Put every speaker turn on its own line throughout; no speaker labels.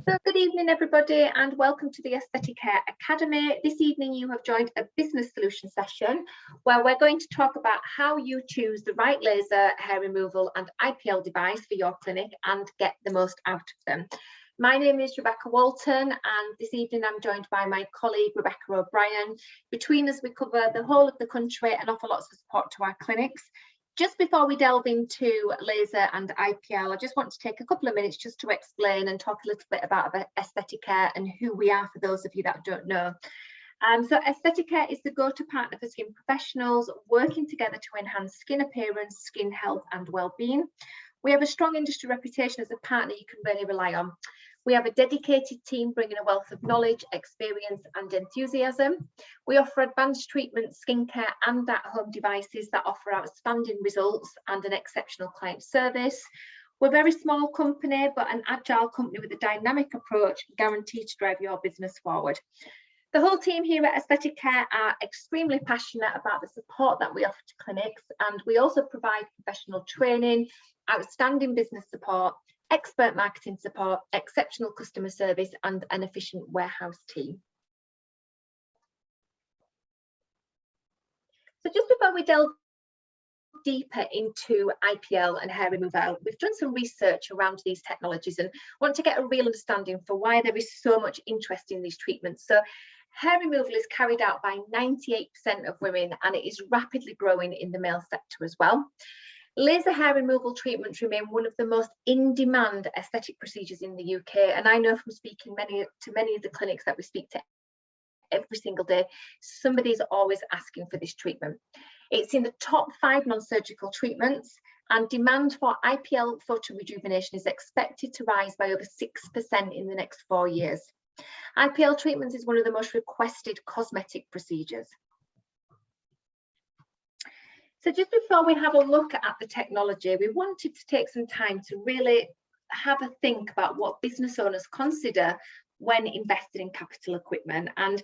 So good evening everybody and welcome to the Aesthetic Hair Academy. This evening you have joined a business solution session where we're going to talk about how you choose the right laser, hair removal and IPL device for your clinic and get the most out of them. My name is Rebecca Walton and this evening I'm joined by my colleague Rebecca O'Brien. Between us we cover the whole of the country and offer lots of support to our clinics. Just before we delve into laser and IPL, I just want to take a couple of minutes just to explain and talk a little bit about Aesthetic Hair and who we are for those of you that don't know. So Aesthetic Hair is the go-to partner for skin professionals working together to enhance skin appearance, skin health and well-being. We have a strong industry reputation as a partner you can really rely on. We have a dedicated team bringing a wealth of knowledge, experience and enthusiasm. We offer advanced treatment, skincare and at-home devices that offer outstanding results and an exceptional client service. We're a very small company, but an agile company with a dynamic approach guaranteed to drive your business forward. The whole team here at Aesthetic Hair are extremely passionate about the support that we offer to clinics, and we also provide professional training, outstanding business support, expert marketing support, exceptional customer service and an efficient warehouse team. So just before we delve deeper into IPL and hair removal, we've done some research around these technologies and want to get a real understanding for why there is so much interest in these treatments. So hair removal is carried out by 98% of women and it is rapidly growing in the male sector as well. Laser hair removal treatments remain one of the most in-demand aesthetic procedures in the UK, and I know from speaking to many of the clinics that we speak to every single day, somebody's always asking for this treatment. It's in the top 5 non-surgical treatments, and demand for IPL photo rejuvenation is expected to rise by over 6% in the next 4 years. IPL treatments is one of the most requested cosmetic procedures. So just before we have a look at the technology, we wanted to take some time to really have a think about what business owners consider when investing in capital equipment. And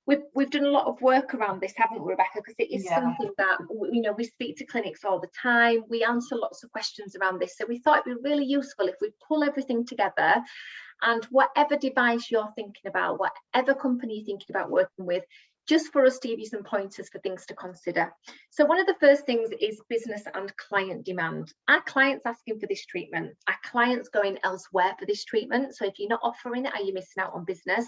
we've done a lot of work around this, haven't we, Rebecca? Because it is something that, you know, we speak to clinics all the time. We answer lots of questions around this. So we thought it'd be really useful if we pull everything together, and whatever device you're thinking about, whatever company you're thinking about working with, just for us to give you some pointers for things to consider. So one of the first things is business and client demand. Are clients asking for this treatment? Are clients going elsewhere for this treatment? So if you're not offering it, are you missing out on business?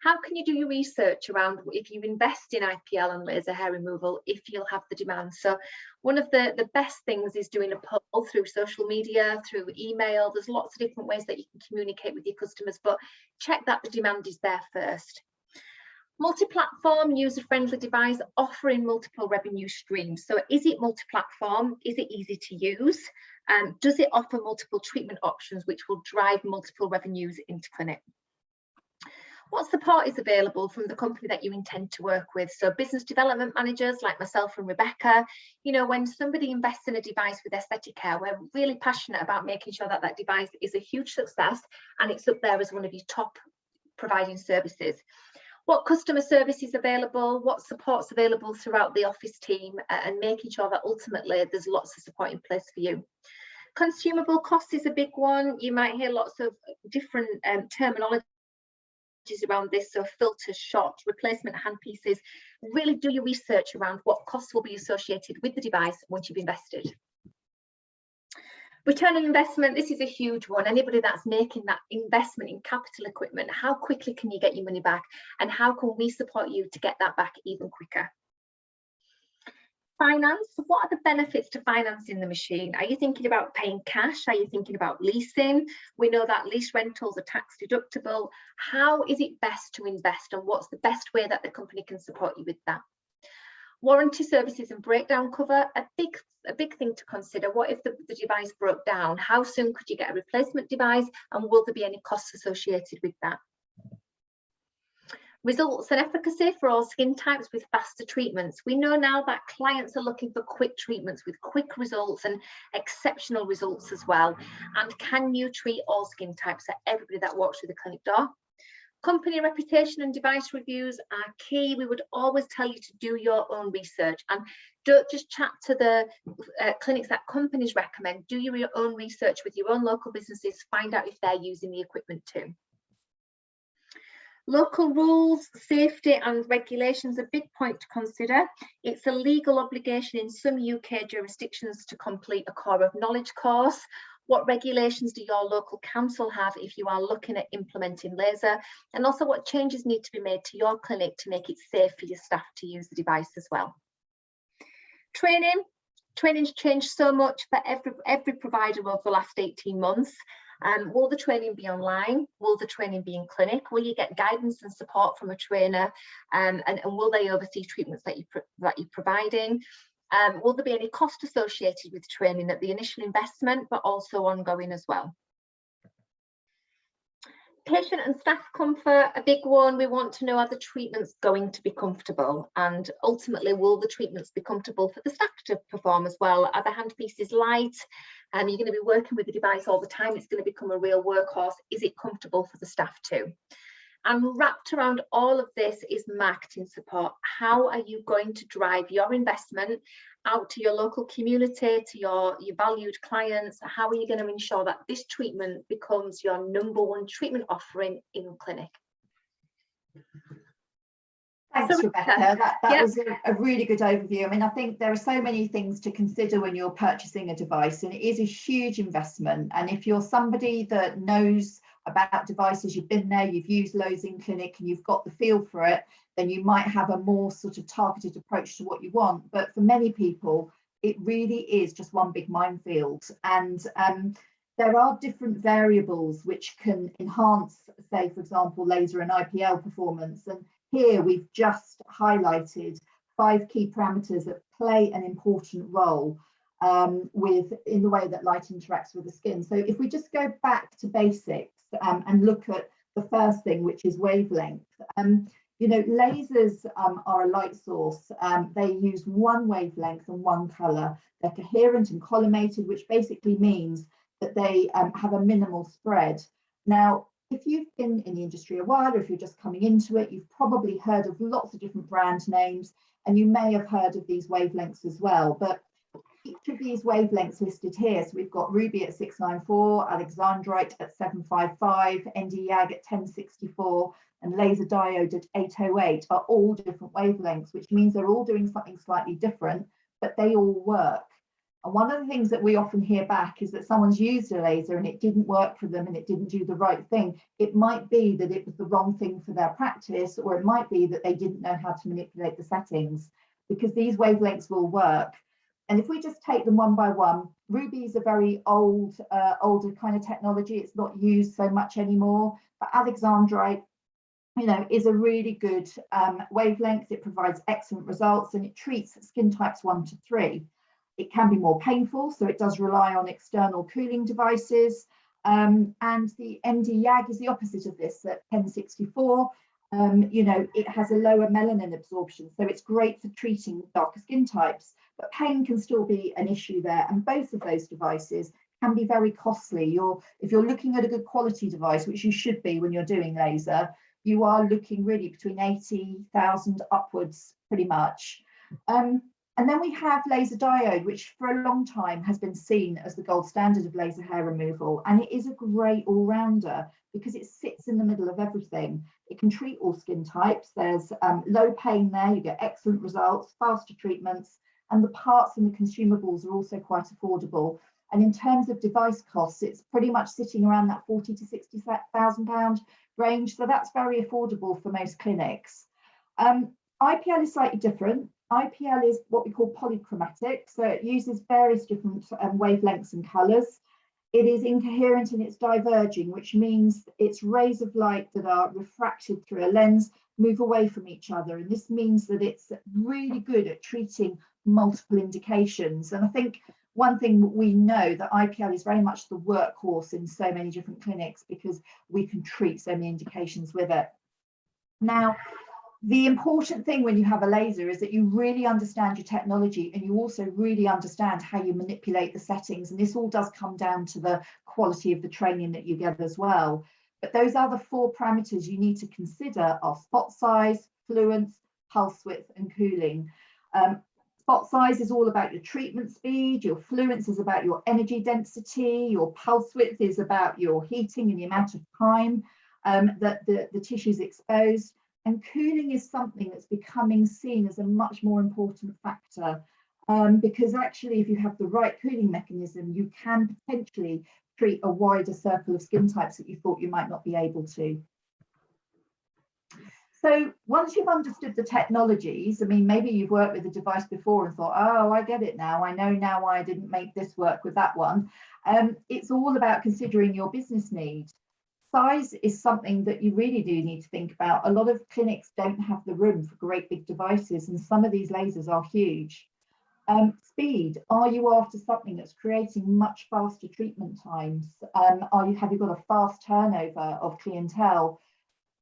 How can you do your research around if you invest in IPL and laser hair removal, if you'll have the demand? So one of the best things is doing a poll through social media, through email. There's lots of different ways that you can communicate with your customers, but check that the demand is there first. Multi-platform, user-friendly device offering multiple revenue streams. So is it multi-platform? Is it easy to use? Does it offer multiple treatment options which will drive multiple revenues into clinic? What support is available from the company that you intend to work with? So business development managers like myself and Rebecca, you know, when somebody invests in a device with Aesthetic Hair, we're really passionate about making sure that that device is a huge success and it's up there as one of your top providing services. What customer service is available, what support's available throughout the office team, and making sure that ultimately there's lots of support in place for you. Consumable cost is a big one. You might hear lots of different terminologies around this, so filters, shots, replacement handpieces. Really do your research around what costs will be associated with the device once you've invested. Return on investment, this is a huge one. Anybody that's making that investment in capital equipment, how quickly can you get your money back? And how can we support you to get that back even quicker? Finance, what are the benefits to financing the machine? Are you thinking about paying cash? Are you thinking about leasing? We know that lease rentals are tax deductible. How is it best to invest, and what's the best way that the company can support you with that? Warranty services and breakdown cover, a big thing to consider. What if the device broke down? How soon could you get a replacement device, and will there be any costs associated with that? Results and efficacy for all skin types with faster treatments. We know now that clients are looking for quick treatments with quick results and exceptional results as well. And can you treat all skin types, so everybody that walks through the clinic door? Company reputation and device reviews are key. We would always tell you to do your own research and don't just chat to the clinics that companies recommend. Do your own research with your own local businesses, find out if they're using the equipment too. Local rules, safety and regulations are a big point to consider. It's a legal obligation in some UK jurisdictions to complete a core of knowledge course. What regulations do your local council have if you are looking at implementing laser? And also what changes need to be made to your clinic to make it safe for your staff to use the device as well. Training's changed so much for every provider over the last 18 months. Will the training be online? Will the training be in clinic? Will you get guidance and support from a trainer? And will they oversee treatments that you're providing? Will there be any cost associated with training at the initial investment, but also ongoing as well? Patient and staff comfort, a big one. We want to know, are the treatments going to be comfortable? And ultimately, will the treatments be comfortable for the staff to perform as well? Are the handpieces light? You're going to be working with the device all the time. It's going to become a real workhorse. Is it comfortable for the staff too? And wrapped around all of this is marketing support. How are you going to drive your investment out to your local community, to your valued clients? How are you going to ensure that this treatment becomes your #1 treatment offering in clinic?
Thanks, Rebecca. That was a really good overview. I mean, I think there are so many things to consider when you're purchasing a device, and it is a huge investment. And if you're somebody that knows about devices, you've been there, you've used loads in clinic, and you've got the feel for it, then you might have a more sort of targeted approach to what you want. But for many people, it really is just one big minefield. And there are different variables which can enhance, say, for example, laser and IPL performance. And here we've just highlighted 5 key parameters that play an important role in the way that light interacts with the skin. So if we just go back to basics and look at the first thing, which is wavelength. You know, lasers are a light source. They use one wavelength and one color. They're coherent and collimated, which basically means that they have a minimal spread. Now, if you've been in the industry a while, or if you're just coming into it, you've probably heard of lots of different brand names, and you may have heard of these wavelengths as well. But each of these wavelengths listed here, so we've got Ruby at 694, Alexandrite at 755, ND-YAG at 1064, and laser diode at 808 are all different wavelengths, which means they're all doing something slightly different, but they all work. And one of the things that we often hear back is that someone's used a laser and it didn't work for them and it didn't do the right thing. It might be that it was the wrong thing for their practice, or it might be that they didn't know how to manipulate the settings, because these wavelengths will work. And if we just take them one by one, Ruby is a very older kind of technology. It's not used so much anymore. But Alexandrite, you know, is a really good wavelength. It provides excellent results, and it treats skin types 1 to 3. It can be more painful, so it does rely on external cooling devices. And the ND-YAG is the opposite of this at 1064. You know, it has a lower melanin absorption, so it's great for treating darker skin types, but pain can still be an issue there. And both of those devices can be very costly. If you're looking at a good quality device, which you should be when you're doing laser, you are looking really between 80,000 upwards, pretty much. And then we have laser diode, which for a long time has been seen as the gold standard of laser hair removal. And it is a great all-rounder because it sits in the middle of everything. It can treat all skin types. There's low pain there. You get excellent results, faster treatments, and the parts and the consumables are also quite affordable. And in terms of device costs, it's pretty much sitting around that 40 to 60,000 pound range. So that's very affordable for most clinics. IPL is slightly different. IPL is what we call polychromatic, so it uses various different wavelengths and colours. It is incoherent and it's diverging, which means its rays of light that are refracted through a lens move away from each other. And this means that it's really good at treating multiple indications. And I think one thing we know that IPL is very much the workhorse in so many different clinics because we can treat so many indications with it. Now, the important thing when you have a laser is that you really understand your technology, and you also really understand how you manipulate the settings. And this all does come down to the quality of the training that you get as well. But those other 4 parameters you need to consider are spot size, fluence, pulse width, and cooling. Spot size is all about your treatment speed, your fluence is about your energy density, your pulse width is about your heating and the amount of time. that the tissue is exposed. And cooling is something that's becoming seen as a much more important factor, because actually if you have the right cooling mechanism, you can potentially treat a wider circle of skin types that you thought you might not be able to. So once you've understood the technologies, I mean, maybe you've worked with a device before and thought, oh, I get it now. I know now why I didn't make this work with that one. It's all about considering your business needs. Size is something that you really do need to think about. A lot of clinics don't have the room for great big devices, and some of these lasers are huge. Speed, are you after something that's creating much faster treatment times? Have you got a fast turnover of clientele?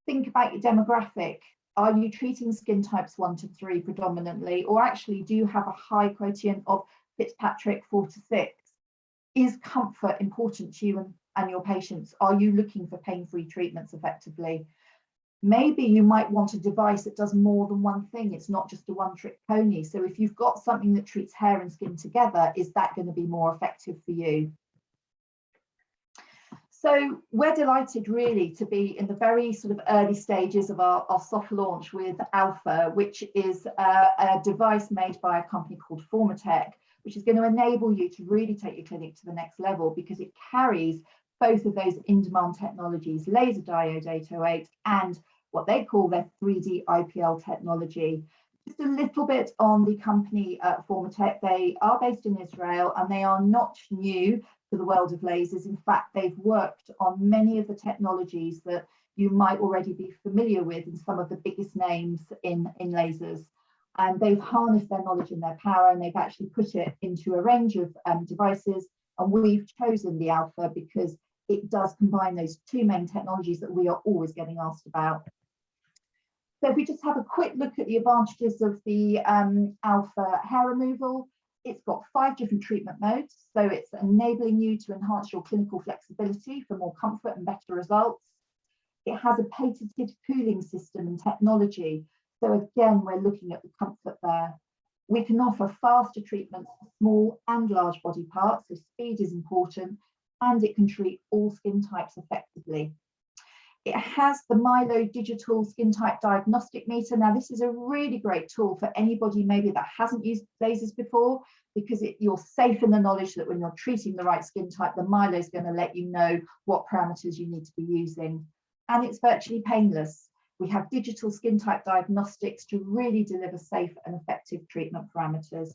Think about your demographic. Are you treating skin types 1 to 3 predominantly, or actually do you have a high quotient of Fitzpatrick 4 to 6? Is comfort important to you and your patients? Are you looking for pain-free treatments effectively? Maybe you might want a device that does more than one thing. It's not just a one-trick pony. So if you've got something that treats hair and skin together, is that going to be more effective for you? So we're delighted really to be in the very sort of early stages of our soft launch with Alpha, which is a device made by a company called Formatk, which is going to enable you to really take your clinic to the next level, because it carries both of those in-demand technologies, laser diode 808 and what they call their 3D IPL technology. Just a little bit on the company Formatk. They are based in Israel and they are not new to the world of lasers. In fact, they've worked on many of the technologies that you might already be familiar with in some of the biggest names in lasers. And they've harnessed their knowledge and their power, and they've actually put it into a range of devices. And we've chosen the Alpha because it does combine those two main technologies that we are always getting asked about. So if we just have a quick look at the advantages of the Alpha hair removal, it's got 5 different treatment modes. So it's enabling you to enhance your clinical flexibility for more comfort and better results. It has a patented cooling system and technology. So again, we're looking at the comfort there. We can offer faster treatments for small and large body parts, so speed is important, and it can treat all skin types effectively. It has the Milo digital skin type diagnostic meter. Now, this is a really great tool for anybody maybe that hasn't used lasers before, because you're safe in the knowledge that when you're treating the right skin type, the Milo is going to let you know what parameters you need to be using. And it's virtually painless. We have digital skin type diagnostics to really deliver safe and effective treatment parameters.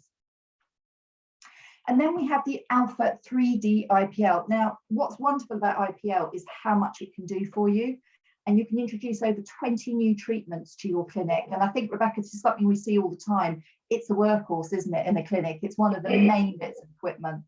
And then we have the Alpha 3D IPL. Now, what's wonderful about IPL is how much it can do for you. And you can introduce over 20 new treatments to your clinic. And I think, Rebecca, this is something we see all the time. It's a workhorse, isn't it, in the clinic? It's one of the main bits of equipment.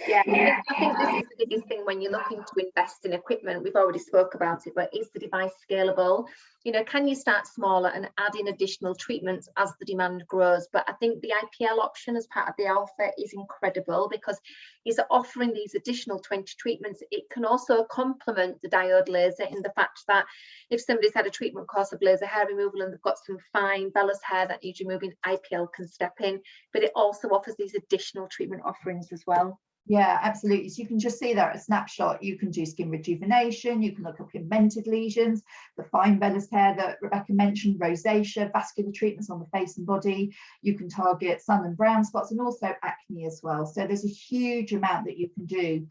Yeah, I think this is the biggest thing when you're looking to invest in equipment. We've already spoke about it, but is the device scalable? You know, can you start smaller and add in additional treatments as the demand grows? But I think the IPL option as part of the Alpha is incredible, because it's offering these additional 20 treatments. It can also complement the diode laser in the fact that if somebody's had a treatment course of laser hair removal and they've got some fine vellus hair that needs removing, IPL can step in, but it also offers these additional treatment offerings as well.
Yeah, absolutely. So you can just see there at a snapshot, you can do skin rejuvenation, you can look at pigmented lesions, the fine vellus hair that Rebecca mentioned, rosacea, vascular treatments on the face and body. You can target sun and brown spots and also acne as well. So there's a huge amount that you can do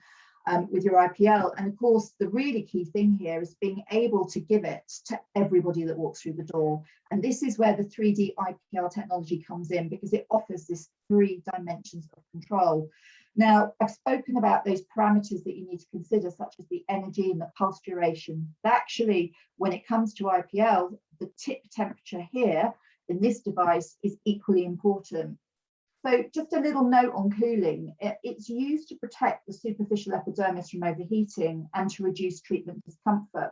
with your IPL. And of course, the really key thing here is being able to give it to everybody that walks through the door. And this is where the 3D IPL technology comes in, because it offers this 3 dimensions of control. Now, I've spoken about those parameters that you need to consider, such as the energy and the pulse duration. But actually, when it comes to IPL, the tip temperature here in this device is equally important. So just a little note on cooling. It's used to protect the superficial epidermis from overheating and to reduce treatment discomfort.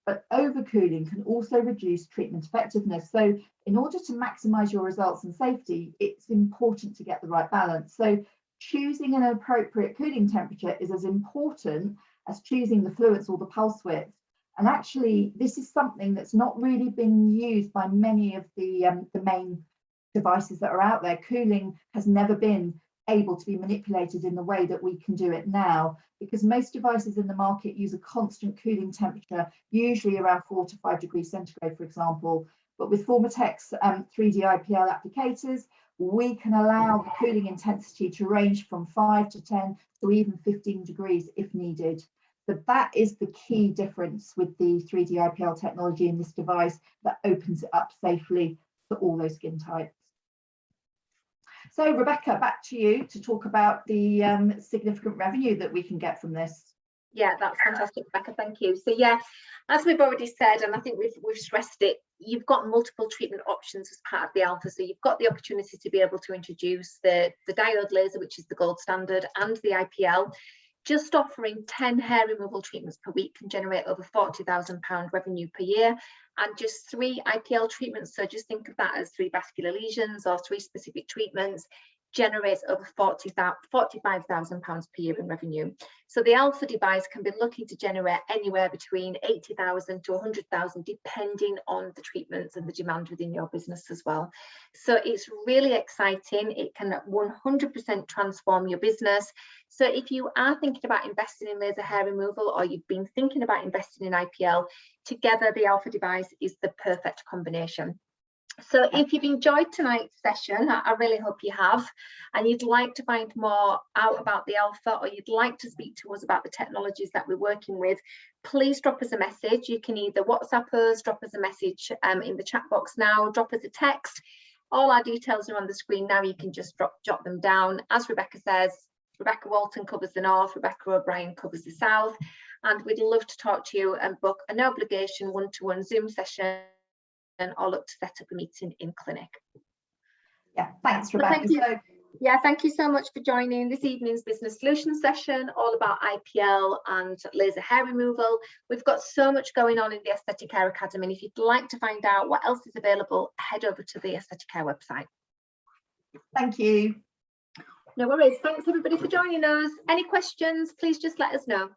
But overcooling can also reduce treatment effectiveness. So in order to maximize your results and safety, it's important to get the right balance. So choosing an appropriate cooling temperature is as important as choosing the fluence or the pulse width. And actually, this is something that's not really been used by many of the main devices that are out there. Cooling has never been able to be manipulated in the way that we can do it now, because most devices in the market use a constant cooling temperature, usually around 4 to 5 degrees centigrade, for example. But with Formatk's 3D IPL applicators, we can allow the cooling intensity to range from 5 to 10 to even 15 degrees if needed. But that is the key difference with the 3D IPL technology in this device that opens it up safely for all those skin types. So Rebecca, back to you to talk about the significant revenue that we can get from this.
Yeah, that's fantastic, Rebecca, thank you. So yeah, as we've already said, and I think we've stressed it, you've got multiple treatment options as part of the alpha. So you've got the opportunity to be able to introduce the diode laser, which is the gold standard, and the IPL. Just offering 10 hair removal treatments per week can generate over £40,000 revenue per year, and just 3 IPL treatments, so just think of that as 3 vascular lesions or 3 specific treatments, generates over £45,000 per year in revenue. So the alpha device can be looking to generate anywhere between 80,000 to 100,000 depending on the treatments and the demand within your business as well. So it's really exciting. It can 100% transform your business. So if you are thinking about investing in laser hair removal, or you've been thinking about investing in IPL, together the alpha device is the perfect combination. So if you've enjoyed tonight's session, I really hope you have, and you'd like to find more out about the alpha, or you'd like to speak to us about the technologies that we're working with, please drop us a message. You can either WhatsApp us, drop us a message in the chat box now, drop us a text. All our details are on the screen now. You can just jot them down. As Rebecca says, Rebecca Walton covers the north, Rebecca O'Brien covers the south, and we'd love to talk to you and book an obligation one-to-one Zoom session, or look to set up a meeting in clinic.
Yeah, thanks, Rebecca.
Thank you. Yeah, thank you so much for joining this evening's business solutions session, all about IPL and laser hair removal. We've got so much going on in the Aesthetic Hair Academy, and if you'd like to find out what else is available, head over to the Aesthetic Hair website.
Thank you.
No worries. Thanks everybody for joining us. Any questions, please just let us know.